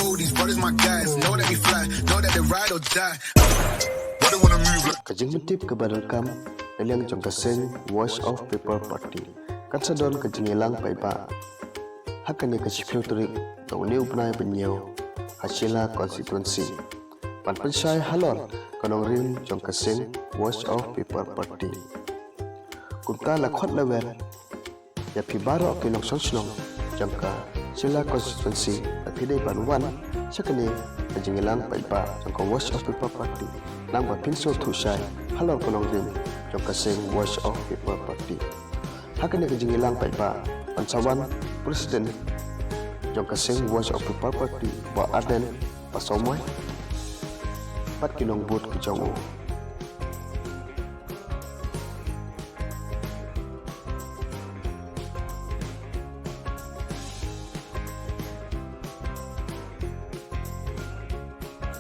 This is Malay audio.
know these brothers my guys. Know that we fly, know that they ride or die. Why they wanna move like Kajing mentip kebadarkam Ialang Jong Seng Voice of People Party Kansadon Kajing Ialang Paitbah Hakane Kachiplu Turik Tawni Upnai Penyew Shella Constituency Pan Pensai Halon Kanong Rim Jong Seng Voice of People Party Kunta Lakhot Level Yapi Baro Kinong Sonsnong Jangka Shella Constituency Apide Panuan Sakane Kajing Ialang Paitbah Jangka Voice of People Party Nang Pinso Thusai Halon Kanong Rim Jong Seng Voice of People Party Hakane Kajing Ialang Paitbah Pansawan Presiden Jong Seng Voice of People Party Ba Aden Pasomoy Pat Kinong Bud Ke Jong